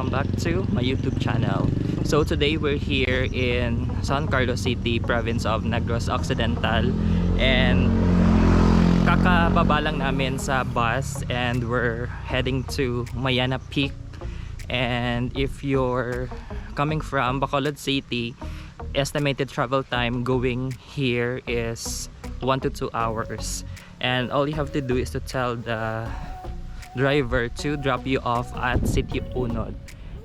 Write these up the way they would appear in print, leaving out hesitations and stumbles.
welcome back to my YouTube channel. So today we're here in San Carlos City, province of Negros Occidental, and kakababa lang namin sa bus and we're heading to Mayana Peak. And if you're coming from Bacolod City, estimated travel time going here is 1 to 2 hours, and all you have to do is to tell the driver to drop you off at Sitio Punod,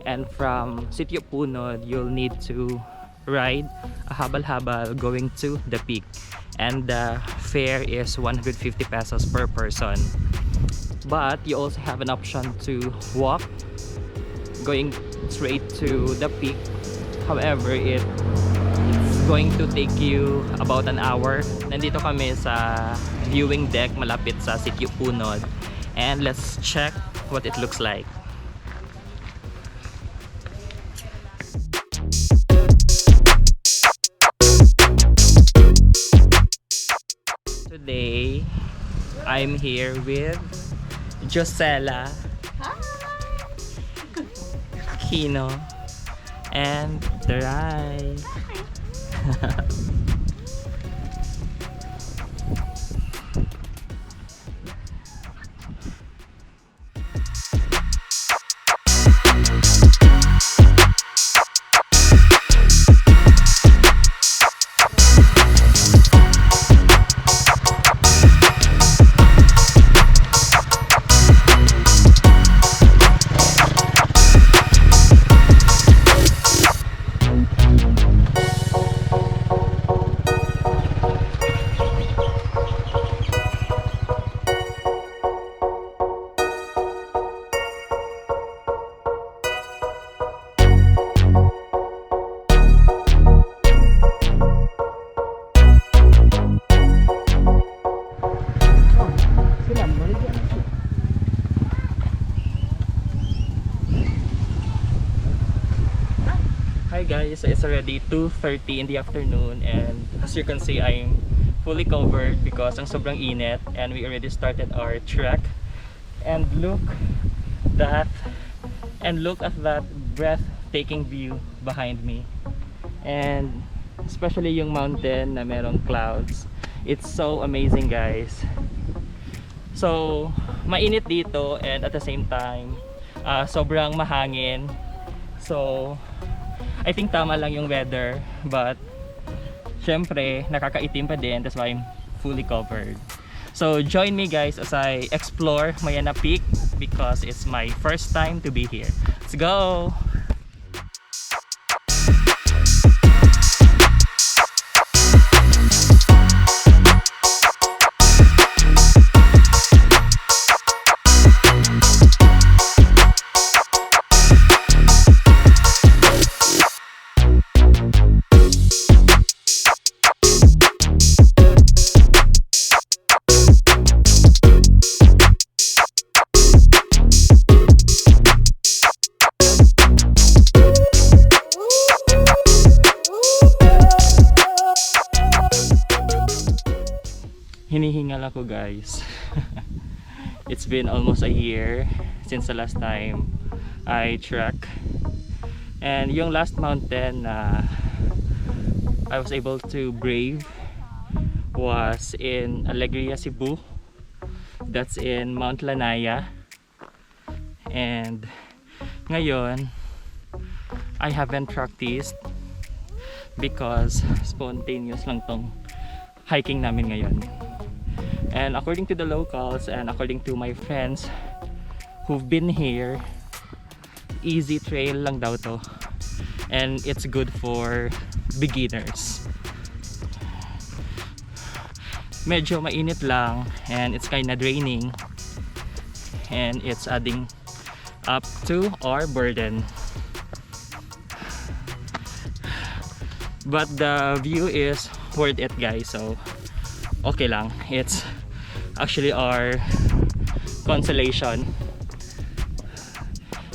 and from Sitio Punod you'll need to ride a habal going to the peak, and the fare is 150 pesos per person. But you also have an option to walk going straight to the peak. However, it's going to take you about an hour. Nandito kami sa viewing deck malapit sa Sitio Punod, and let's check what it looks like. Today I'm here with Josella, Kino, and Teray. Hi guys, it's already 2:30 in the afternoon, and as you can see I'm fully covered because ang sobrang init, and we already started our trek. And look at that breathtaking view behind me, and especially yung mountain na merong clouds. It's so amazing guys. So mainit dito, and at the same time sobrang mahangin. So I think tama lang yung weather, but syempre nakakaitim pa din, that's why I'm fully covered. So join me guys as I explore Mayana Peak because it's my first time to be here. Let's go! Hinihingal ako guys. It's been almost a year since the last time I trek, and yung last mountain na I was able to brave was in Alegria, Cebu. That's in Mount Lanaya, and ngayon I haven't practiced because spontaneous lang tong hiking namin ngayon. And according to the locals and according to my friends who've been here, easy trail lang daw to, and it's good for beginners. Medyo mainit lang, and it's kinda draining, and it's adding up to our burden. But the view is worth it guys, so okay lang. It's actually our consolation.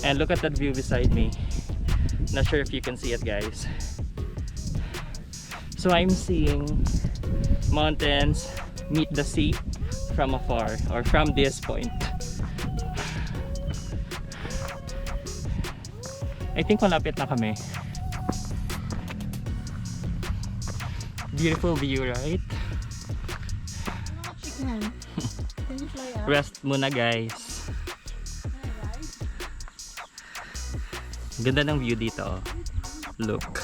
And look at that view beside me. Not sure if you can see it guys. So I'm seeing mountains meet the sea from afar, or from this point. I think malapit na kami. Beautiful view, right? Can you fly out? Rest muna guys. Ganda ng view dito. Look.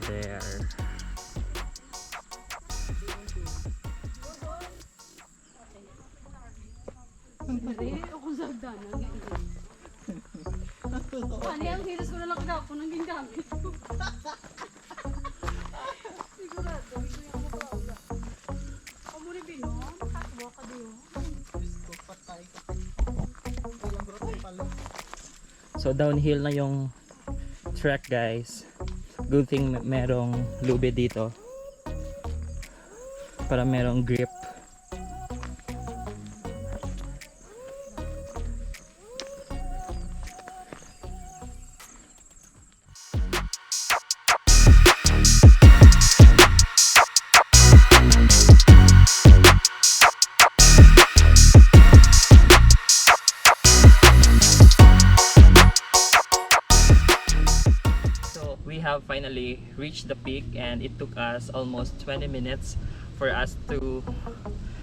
There. Ano yung hilis ko na lang kagapo ng gingamit ko? Sigurado, ito yung mabawala. Kamuri bino, makakawa ka doon. So downhill na yung track guys. Good thing merong lube dito para merong grip. Have finally reached the peak, and it took us almost 20 minutes for us to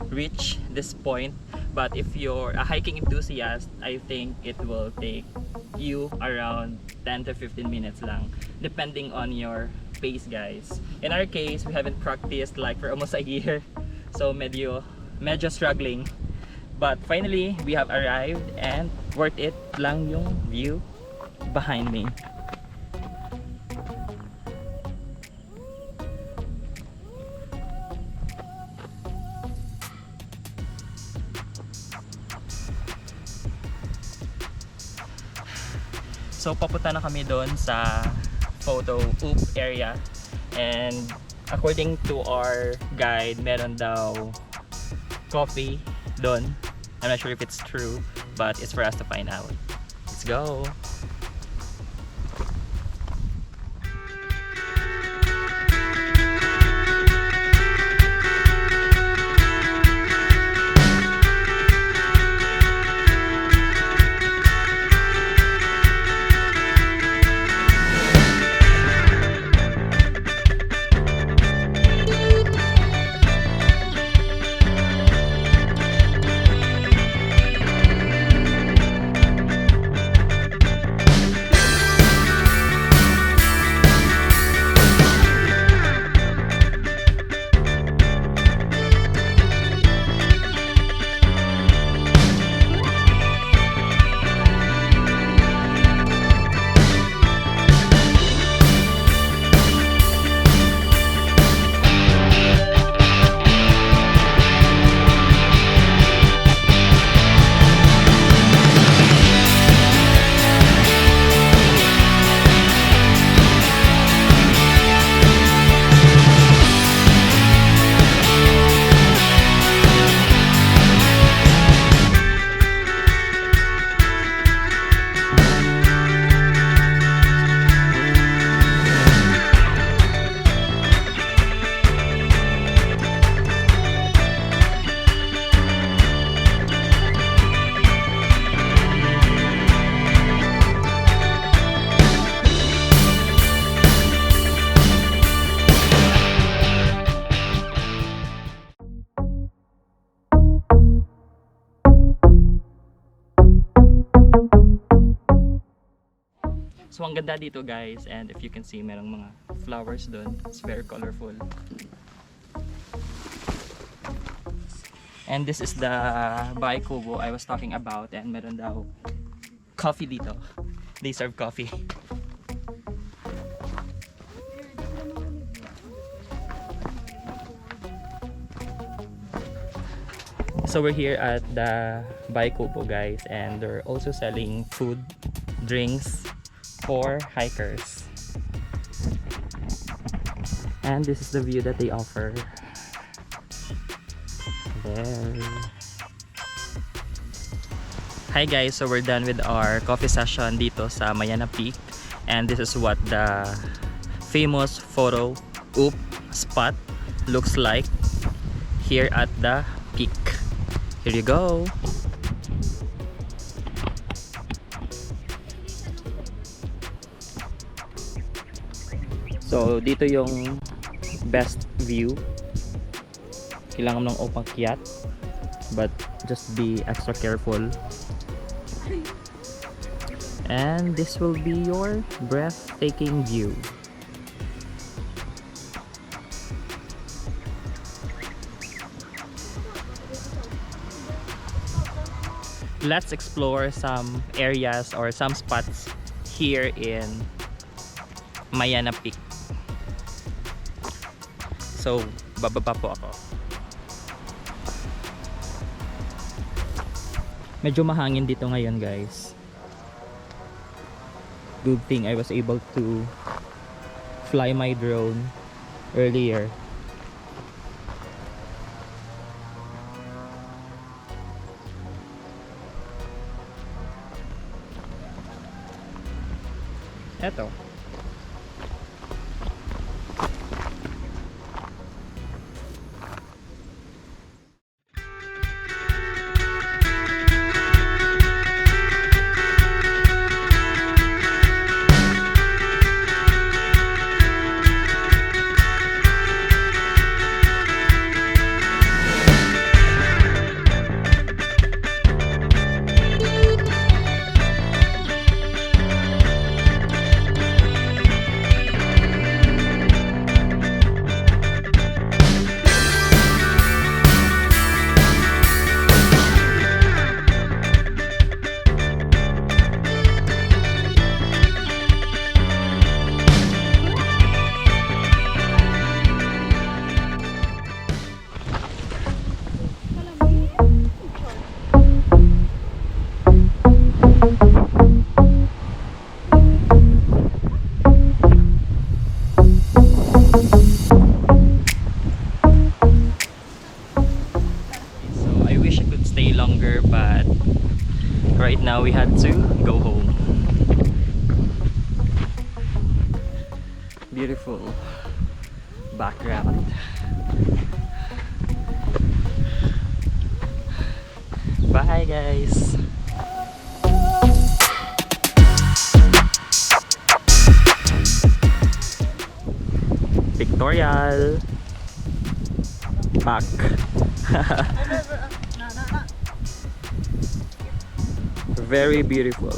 reach this point. But if you're a hiking enthusiast, I think it will take you around 10 to 15 minutes lang, depending on your pace guys. In our case, we haven't practiced like for almost a year, so medyo struggling. But finally we have arrived, and worth it lang yung view behind me. So papunta na kami doon sa photo op area, and according to our guide, meron daw coffee doon. I'm not sure if it's true, but it's for us to find out. Let's go! So ang ganda dito guys, and if you can see, merong mga flowers doon. It's very colorful. And this is the bahay kubo I was talking about, and meron daw coffee dito. They serve coffee. So we're here at the bahay kubo guys, and they're also selling food, drinks for hikers. And this is the view that they offer. There. Hi guys, so we're done with our coffee session dito sa Mayana Peak, and this is what the famous photo op spot looks like here at the peak. Here you go. So dito yung best view. Kailangan ng upang kiyat, but just be extra careful. And this will be your breathtaking view. Let's explore some areas or some spots here in Mayana Peak. So, bababa po ako. Medyo mahangin dito ngayon, guys. Good thing I was able to fly my drone earlier. Eto. Longer, but right now we had to go home. Beautiful background. Bye guys. Pictorial back. Very beautiful.